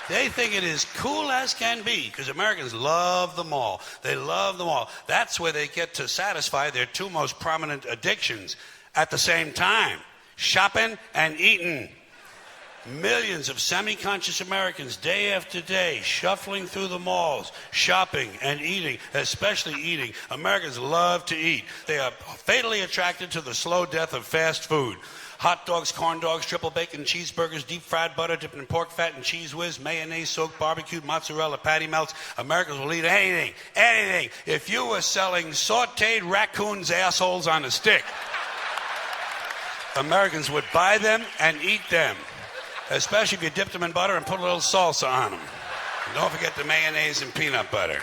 They think it is cool as can be because Americans love the mall. They love the mall. That's where they get to satisfy their two most prominent addictions at the same time: shopping and eating. Millions of semi-conscious Americans, day after day, shuffling through the malls, shopping and eating, especially eating. Americans love to eat. They are fatally attracted to the slow death of fast food. Hot dogs, corn dogs, triple bacon cheeseburgers, deep fried butter dipped in pork fat and cheese whiz, mayonnaise soaked barbecued mozzarella patty melts. Americans will eat anything. If you were selling sauteed raccoons' assholes on a stick, Americans would buy them and eat them. Especially if you dipped them in butter and put a little salsa on them. And don't forget the mayonnaise and peanut butter.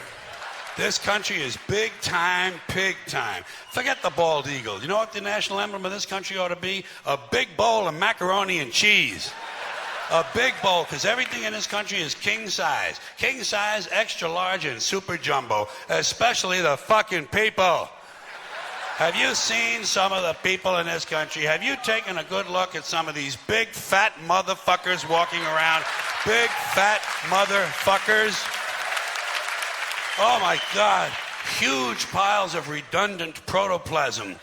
This country is big time, pig time. Forget the bald eagle. You know what the national emblem of this country ought to be? A big bowl of macaroni and cheese. A big bowl, because everything in this country is king size. King size, extra large, and super jumbo. Especially the fucking people. Have you seen some of the people in this country? Have you taken a good look at some of these big fat motherfuckers walking around? Big fat motherfuckers. Oh my God. Huge piles of redundant protoplasm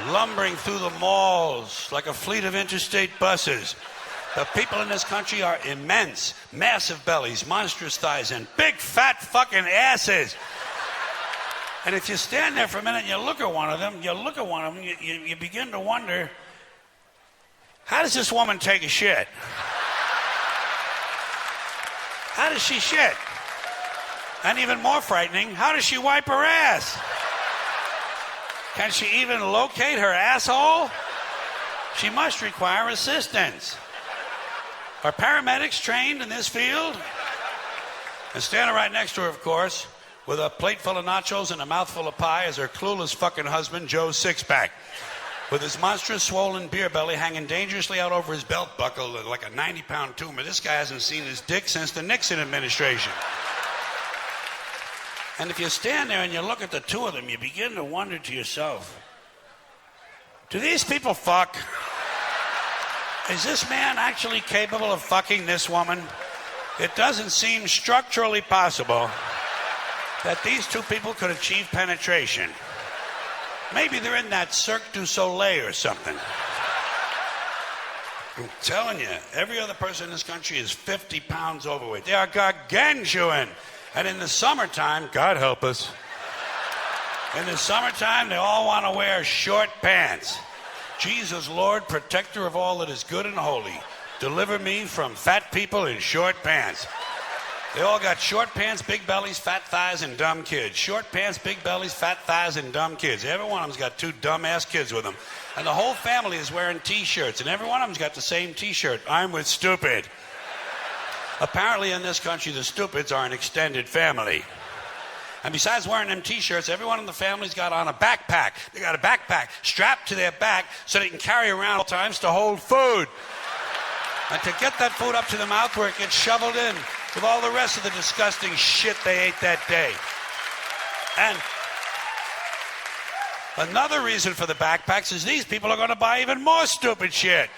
lumbering through the malls like a fleet of interstate buses. The people in this country are immense. Massive bellies, monstrous thighs, and big fat fucking asses. And if you stand there for a minute and you look at one of them, you begin to wonder, how does this woman take a shit? How does she shit? And even more frightening, how does she wipe her ass? Can she even locate her asshole? She must require assistance. Are paramedics trained in this field? And standing right next to her, of course, with a plate full of nachos and a mouthful of pie, is her clueless fucking husband, Joe Sixpack, with his monstrous swollen beer belly hanging dangerously out over his belt buckle like a 90-pound tumor. This guy hasn't seen his dick since the Nixon administration. And if you stand there and you look at the two of them, you begin to wonder to yourself, do these people fuck? Is this man actually capable of fucking this woman? It doesn't seem structurally possible that these two people could achieve penetration. Maybe they're in that Cirque du Soleil or something. I'm telling you, every other person in this country is 50 pounds overweight. They are gargantuan. And in the summertime, God help us, in the summertime, they all want to wear short pants. Jesus, Lord, protector of all that is good and holy, deliver me from fat people in short pants. They all got short pants, big bellies, fat thighs, and dumb kids. Short pants, big bellies, fat thighs, and dumb kids. Every one of them's got two dumb-ass kids with them. And the whole family is wearing T-shirts, and every one of them's got the same T-shirt. I'm with stupid. Apparently in this country, the stupids are an extended family. And besides wearing them T-shirts, everyone in the family's got on a backpack. They got a backpack strapped to their back so they can carry around all times to hold food. And to get that food up to the mouth where it gets shoveled in with all the rest of the disgusting shit they ate that day. And another reason for the backpacks is these people are going to buy even more stupid shit.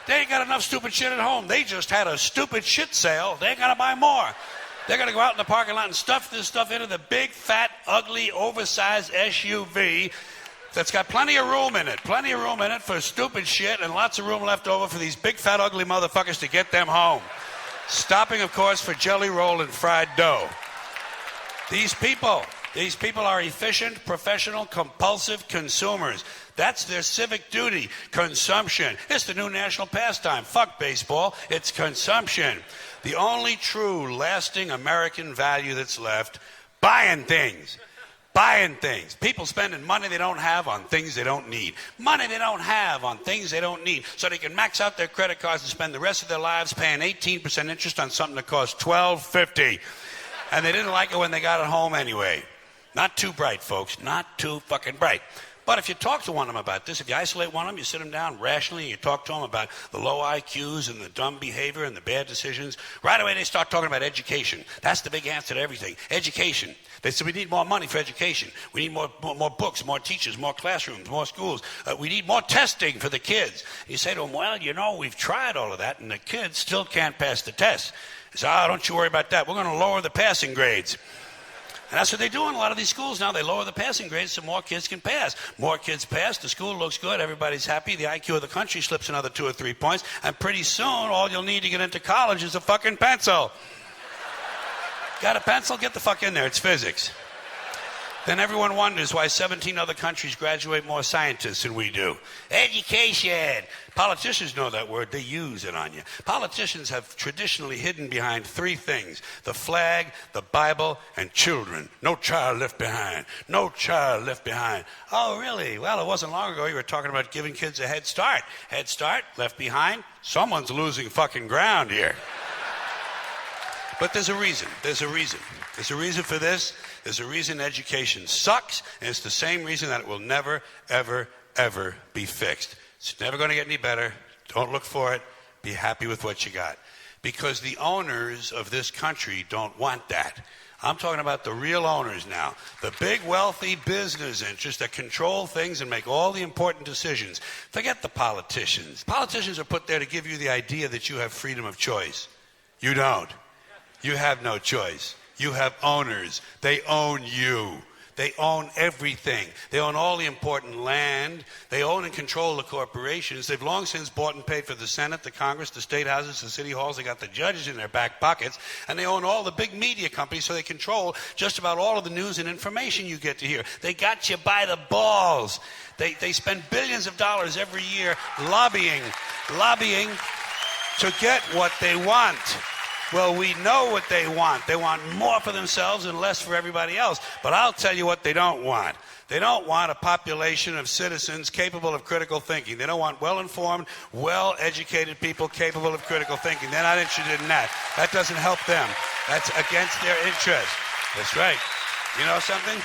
They ain't got enough stupid shit at home. They just had a stupid shit sale. They ain't going to buy more. They're going to go out in the parking lot and stuff this stuff into the big, fat, ugly, oversized SUV that's got plenty of room in it. Plenty of room in it for stupid shit and lots of room left over for these big, fat, ugly motherfuckers to get them home. Stopping, of course, for jelly roll and fried dough. These people are efficient, professional, compulsive consumers. That's their civic duty, consumption. It's the new national pastime. Fuck baseball, it's consumption. The only true, lasting American value that's left, buying things. Buying things. People spending money they don't have on things they don't need. Money they don't have on things they don't need. So they can max out their credit cards and spend the rest of their lives paying 18% interest on something that costs $12.50. And they didn't like it when they got it home anyway. Not too bright, folks. Not too fucking bright. But if you talk to one of them about this, if you isolate one of them, you sit them down rationally, and you talk to them about the low IQs and the dumb behavior and the bad decisions, right away they start talking about education. That's the big answer to everything. Education. They said we need more money for education. We need more books, more teachers, more classrooms, more schools. We need more testing for the kids. You say to them, well, you know, we've tried all of that, and the kids still can't pass the test. They say, don't you worry about that. We're going to lower the passing grades. And that's what they do in a lot of these schools now. They lower the passing grades so more kids can pass. More kids pass, the school looks good, everybody's happy, the IQ of the country slips another 2 or 3 points, and pretty soon all you'll need to get into college is a fucking pencil. Got a pencil? Get the fuck in there. It's physics. Then everyone wonders why 17 other countries graduate more scientists than we do. Education. Politicians know that word. They use it on you. Politicians have traditionally hidden behind 3 things: the flag, the Bible, and children. No child left behind. No child left behind. Oh, really? Well, it wasn't long ago you were talking about giving kids a head start. Head start, left behind. Someone's losing fucking ground here. But there's a reason. There's a reason. There's a reason for this. There's a reason education sucks, and it's the same reason that it will never, ever, ever be fixed. It's never going to get any better. Don't look for it. Be happy with what you got. Because the owners of this country don't want that. I'm talking about the real owners now. The big, wealthy business interests that control things and make all the important decisions. Forget the politicians. Politicians are put there to give you the idea that you have freedom of choice. You don't. You have no choice. You have owners. They own you. They own everything. They own all the important land. They own and control the corporations. They've long since bought and paid for the Senate, the Congress, the state houses, the city halls. They got the judges in their back pockets. And they own all the big media companies, so they control just about all of the news and information you get to hear. They got you by the balls. They spend billions of dollars every year lobbying to get what they want. Well, we know what they want. They want more for themselves and less for everybody else. But I'll tell you what they don't want. They don't want a population of citizens capable of critical thinking. They don't want well-informed, well-educated people capable of critical thinking. They're not interested in that. That doesn't help them. That's against their interest. That's right. You know something?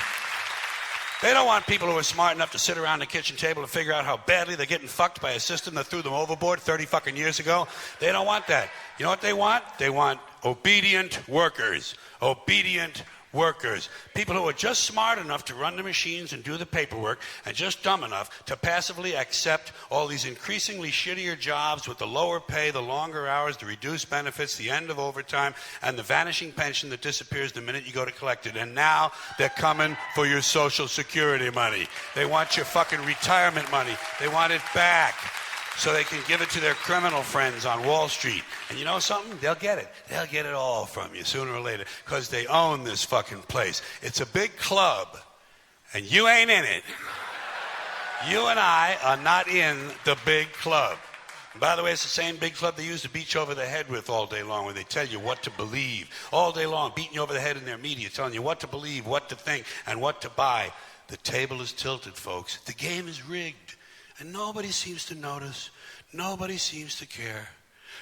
They don't want people who are smart enough to sit around the kitchen table and figure out how badly they're getting fucked by a system that threw them overboard 30 fucking years ago. They don't want that. You know what they want? They want obedient workers. Obedient workers. People who are just smart enough to run the machines and do the paperwork, and just dumb enough to passively accept all these increasingly shittier jobs with the lower pay, the longer hours, the reduced benefits, the end of overtime, and the vanishing pension that disappears the minute you go to collect it. And now they're coming for your Social Security money. They want your fucking retirement money. They want it back, so they can give it to their criminal friends on Wall Street. And you know something? They'll get it. They'll get it all from you sooner or later, because they own this fucking place. It's a big club, and you ain't in it. You and I are not in the big club. And by the way, it's the same big club they use to beat you over the head with all day long, where they tell you what to believe. All day long, beating you over the head in their media, telling you what to believe, what to think, and what to buy. The table is tilted, folks. The game is rigged. And nobody seems to notice. Nobody seems to care.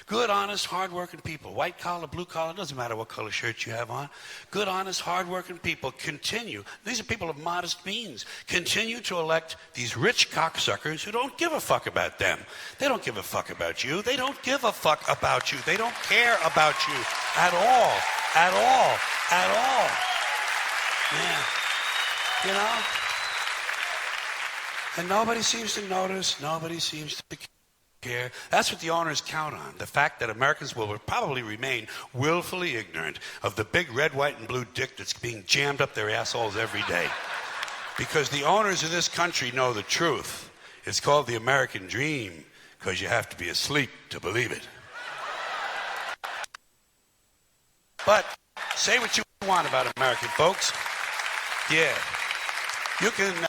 Good, honest, hard-working people, white collar, blue collar, doesn't matter what color shirt you have on. Good, honest, hard-working people continue. These are people of modest means. Continue to elect these rich cocksuckers who don't give a fuck about them. They don't give a fuck about you. They don't give a fuck about you. They don't care about you at all. At all. At all. Yeah. You know? And nobody seems to notice. Nobody seems to care. That's what the owners count on. The fact that Americans will probably remain willfully ignorant of the big red, white, and blue dick that's being jammed up their assholes every day. Because the owners of this country know the truth. It's called the American dream, because you have to be asleep to believe it. But say what you want about American folks. Yeah. You can...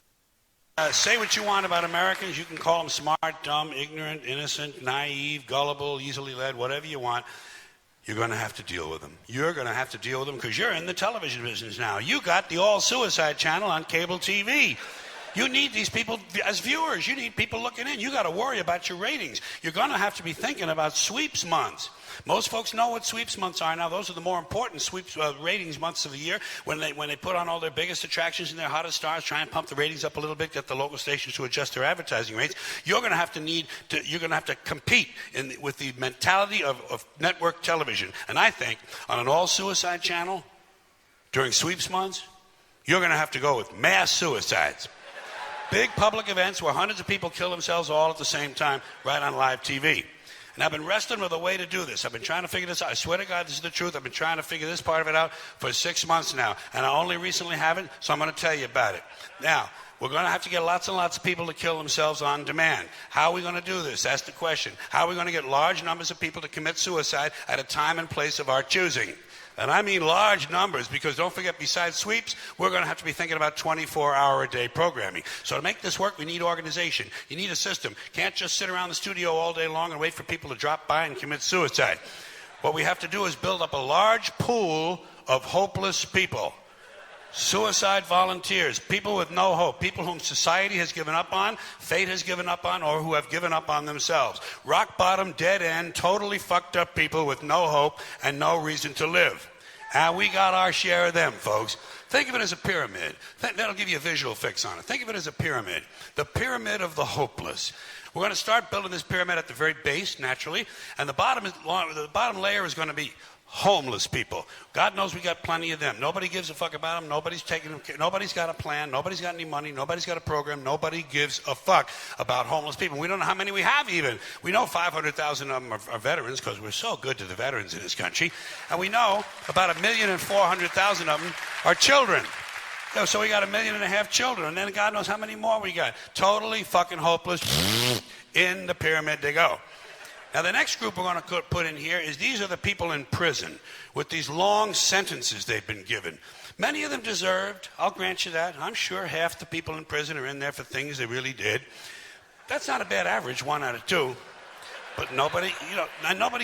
say what you want about Americans. You can call them smart, dumb, ignorant, innocent, naive, gullible, easily led, whatever you want. You're going to have to deal with them. You're going to have to deal with them because you're in the television business now. You got the all-suicide channel on cable TV. You need these people as viewers. You need people looking in. You got to worry about your ratings. You're going to have to be thinking about sweeps months. Most folks know what sweeps months are now. Those are the more important sweeps ratings months of the year when they put on all their biggest attractions and their hottest stars, try and pump the ratings up a little bit, get the local stations to adjust their advertising rates. You're going to have to compete with the mentality of network television. And I think on an all-suicide channel during sweeps months, you're going to have to go with mass suicides. Big public events where hundreds of people kill themselves all at the same time right on live TV. And I've been wrestling with a way to do this. I've been trying to figure this out. I swear to God, this is the truth. I've been trying to figure this part of it out for 6 months now. And I only recently have it, so I'm going to tell you about it. Now, we're going to have to get lots and lots of people to kill themselves on demand. How are we going to do this? That's the question. How are we going to get large numbers of people to commit suicide at a time and place of our choosing? And I mean large numbers, because don't forget, besides sweeps, we're going to have to be thinking about 24-hour-a-day programming. So to make this work, we need organization. You need a system. Can't just sit around the studio all day long and wait for people to drop by and commit suicide. What we have to do is build up a large pool of hopeless people. Suicide volunteers, people with no hope, people whom society has given up on, fate has given up on, or who have given up on themselves. Rock bottom, dead end, totally fucked up people with no hope and no reason to live. And we got our share of them, folks. Think of it as a pyramid. That'll give you a visual fix on it. Think of it as a pyramid. The pyramid of the hopeless. We're going to start building this pyramid at the very base, naturally, and the bottom layer is going to be homeless people. God knows we got plenty of them. Nobody gives a fuck about them. Nobody's taking them. Nobody's got a plan. Nobody's got any money. Nobody's got a program. Nobody gives a fuck about homeless people. We don't know how many we have even. We know 500,000 of them are veterans, because we're so good to the veterans in this country. And we know about 1,400,000 of them are children. So we got 1.5 million children. And then God knows how many more we got. Totally fucking hopeless. In the pyramid they go. Now, the next group we're going to put in here is these are the people in prison with these long sentences they've been given. Many of them deserved. I'll grant you that. I'm sure half the people in prison are in there for things they really did. That's not a bad average, 1 out of 2. But nobody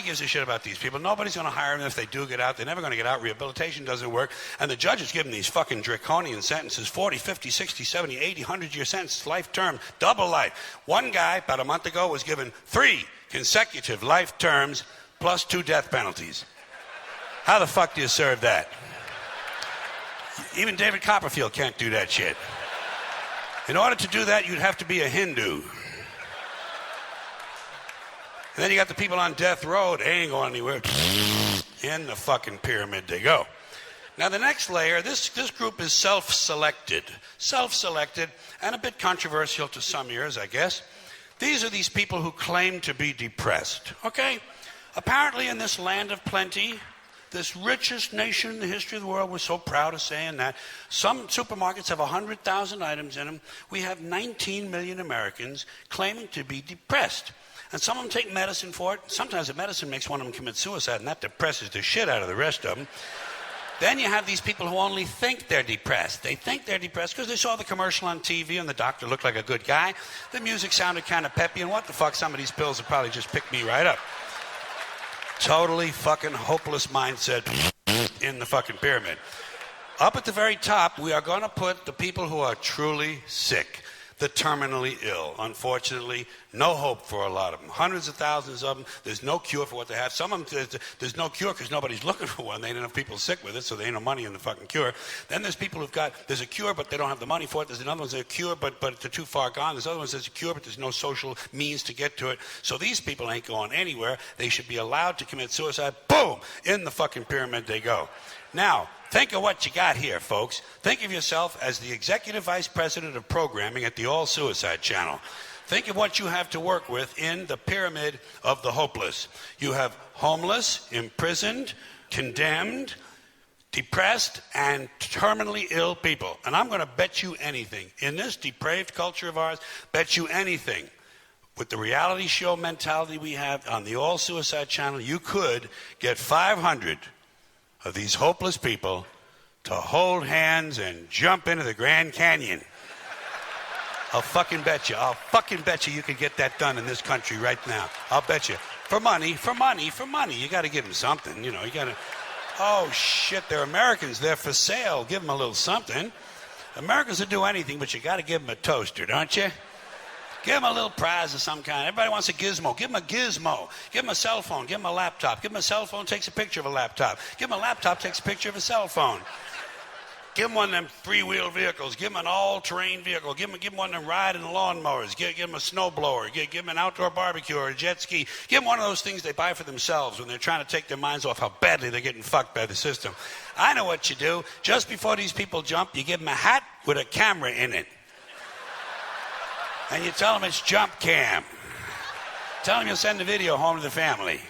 gives a shit about these people. Nobody's going to hire them if they do get out. They're never going to get out. Rehabilitation doesn't work. And the judges give them these fucking draconian sentences, 40, 50, 60, 70, 80, 100-year sentences, life term, double life. One guy, about a month ago, was given 3 consecutive life terms plus 2 death penalties. How the fuck do you serve that? Even David Copperfield can't do that shit. In order to do that, you'd have to be a Hindu. And then you got the people on death row. They ain't going anywhere. In the fucking pyramid they go. Now, the next layer, this group is self-selected. Self-selected, and a bit controversial to some ears, I guess. These are these people who claim to be depressed, okay? Apparently in this land of plenty, this richest nation in the history of the world, we're so proud of saying that, some supermarkets have 100,000 items in them. We have 19 million Americans claiming to be depressed. And some of them take medicine for it. Sometimes the medicine makes one of them commit suicide, and that depresses the shit out of the rest of them. Then you have these people who only think they're depressed. They think they're depressed because they saw the commercial on TV and the doctor looked like a good guy. The music sounded kind of peppy, and what the fuck, some of these pills have probably just picked me right up. Totally fucking hopeless mindset in the fucking pyramid. Up at the very top, we are going to put the people who are truly sick. The terminally ill. Unfortunately, no hope for a lot of them. Hundreds of thousands of them. There's no cure for what they have. Some of them, there's no cure because nobody's looking for one. They ain't enough people sick with it, so there ain't no money in the fucking cure. Then there's people there's a cure, but they don't have the money for it. There's another one that's a cure, but they're too far gone. There's other ones that's a cure, but there's no social means to get to it. So these people ain't going anywhere. They should be allowed to commit suicide. Boom! In the fucking pyramid they go. Now, think of what you got here, folks. Think of yourself as the executive vice president of programming at the All Suicide Channel. Think of what you have to work with in the pyramid of the hopeless. You have homeless, imprisoned, condemned, depressed, and terminally ill people. And I'm going to bet you anything. In this depraved culture of ours, bet you anything. With the reality show mentality we have on the All Suicide Channel, you could get 500 of these hopeless people to hold hands and jump into the Grand Canyon. I'll fucking bet you. You could get that done in this country right now. I'll bet you. For money. You got to give them something. You got to. Oh, shit, they're Americans. They're for sale. Give them a little something. Americans will do anything, but you got to give them a toaster, don't you? Give them a little prize of some kind. Everybody wants a gizmo. Give them a gizmo. Give them a cell phone. Give them a laptop. Give them a cell phone, takes a picture of a laptop. Give them a laptop, takes a picture of a cell phone. Give them one of them three-wheel vehicles. Give them an all-terrain vehicle. Give them one of them riding lawnmowers. Give them a snowblower. Give them an outdoor barbecue or a jet ski. Give them one of those things they buy for themselves when they're trying to take their minds off how badly they're getting fucked by the system. I know what you do. Just before these people jump, you give them a hat with a camera in it. And you tell them it's jump cam. Tell them you'll send the video home to the family.